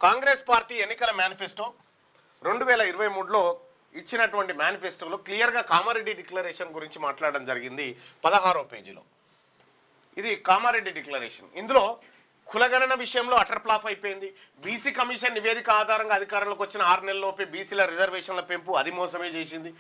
Congress party ఎన్నికల manifesto 2023లో ఇచ్చినటువంటి మేనిఫెస్టోలో క్లియర్గా కామారెడ్డి డిక్లరేషన్ గురించి మాట్లాడడం జరిగింది 16వ పేజీలో. ఇది కామారెడ్డి డిక్లరేషన్. ఇందులో కులగణన విషయంలో అటర్ ఫ్లాప్ అయిపోయింది. బీసీ కమిషన్ నివేదిక ఆధారంగా అధికారంలోకి వచ్చిన 6 నెలల్లోపే బీసీల రిజర్వేషన్ల పెంపు అది మోసమే చేసింది.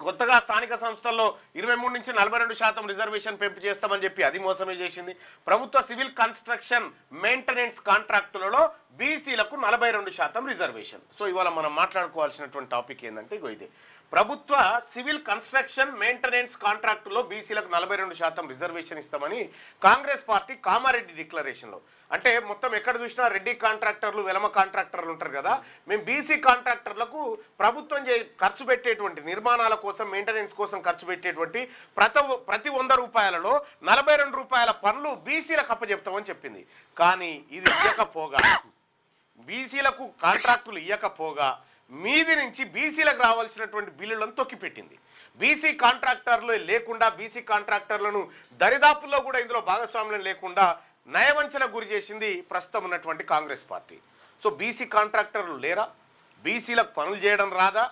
కొత్తగా స్థానిక సంస్థల్లో 23 నుంచి 42% రిజర్వేషన్ పెంపు చేస్తామని చెప్పి అది మోసమే చేసింది. ప్రభుత్వ సివిల్ కన్స్ట్రక్షన్ మెయింటెనెన్స్ కాంట్రాక్టులలో బీసీలకు 42% రిజర్వేషన్. సో ఇవాళ మనం మాట్లాడుకోవాల్సినటువంటి టాపిక్ ఏంటంటే ఇదే, ప్రభుత్వ సివిల్ కన్స్ట్రక్షన్ మెయింటెనెన్స్ కాంట్రాక్టులో బీసీలకు 42% రిజర్వేషన్ ఇస్తామని కాంగ్రెస్ పార్టీ కామారెడ్డి డిక్లరేషన్లో, అంటే మొత్తం ఎక్కడ చూసినా రెడ్డి కాంట్రాక్టర్లు వెలమ కాంట్రాక్టర్లు ఉంటారు కదా, మేము బీసీ కాంట్రాక్టర్లకు ప్రభుత్వం ఖర్చు పెట్టేటువంటి నిర్మాణాల కోసం మెయింటెనెన్స్ కోసం ఖర్చు పెట్టేటువంటి ప్రతి 100 రూపాయలలో 42 రూపాయల పనులు బీసీలకు అప్పచెప్తామని చెప్పింది. కానీ ఇది ఇవ్వకపోగా, బీసీలకు కాంట్రాక్టులు ఇవ్వకపోగా మీది నుంచి బీసీలకు రావాల్సినటువంటి బిల్లులను తొక్కిపెట్టింది. బీసీ కాంట్రాక్టర్లు లేకుండా, బీసీ కాంట్రాక్టర్లను దరిదాపుల్లో కూడా ఇందులో భాగస్వామ్యం లేకుండా నయవంచనకు గురి చేసింది ప్రస్తుతం ఉన్నటువంటి కాంగ్రెస్ పార్టీ. సో బీసీ కాంట్రాక్టర్లు లేరా? బీసీలకు పనులు చేయడం రాదా?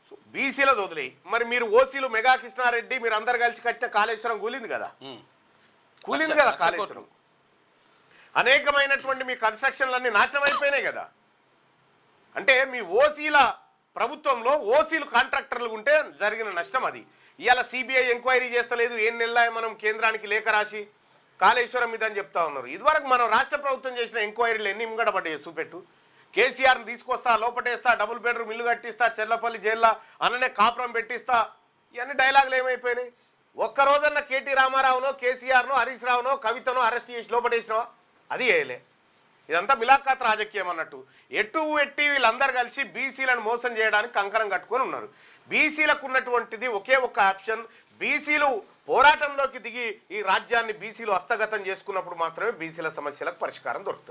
సో బీసీలది వదిలేయి. మరి మీరు ఓసీలు మెగా కృష్ణారెడ్డి మీరు అందరు కలిసి కట్టిన కాళేశ్వరం కూలింది కదా కాళేశ్వరం. అనేకమైనటువంటి మీ కన్స్ట్రక్షన్లన్నీ నాశనం అయిపోయినాయి కదా. అంటే మీ ఓసీల ప్రభుత్వంలో ఓసీలు కాంట్రాక్టర్లు ఉంటే జరిగిన నష్టం అది. ఇవాళ సిబిఐ ఎంక్వైరీ చేస్తలేదు, ఏం నెల మనం కేంద్రానికి లేఖ రాసి కాళేశ్వరం మీద అని చెప్తా ఉన్నారు. ఇదివరకు మనం రాష్ట్ర ప్రభుత్వం చేసిన ఎంక్వైరీలు ఎన్ని ముంగడపడ్డాయి చూపెట్టు. కేసీఆర్ని తీసుకొస్తా, లోపటేస్తా, డబుల్ బెడ్రూమ్ ఇల్లు కట్టిస్తా, చెర్లపల్లి జైల్లో అన్ననే కాపురం పెట్టిస్తా, ఇవన్నీ డైలాగులు ఏమైపోయినాయి? ఒక్కరోజన్న కేటీ రామారావునో, కేసీఆర్నో, హరీష్ రావునో, కవితనో అరెస్ట్ చేసి లోపటేసినావా? అది వేయలే. ఇదంతా మిలాఖాత్ రాజకీయం అన్నట్టు. ఎట్టి వీళ్ళందరూ కలిసి బీసీలను మోసం చేయడానికి కంకణం కట్టుకొని ఉన్నారు. బీసీలకు ఉన్నటువంటిది ఒకే ఒక్క ఆప్షన్, బీసీలు పోరాటంలోకి దిగి ఈ రాజ్యాన్ని బీసీలు హస్తగతం చేసుకున్నప్పుడు మాత్రమే బీసీల సమస్యలకు పరిష్కారం దొరుకుతుంది.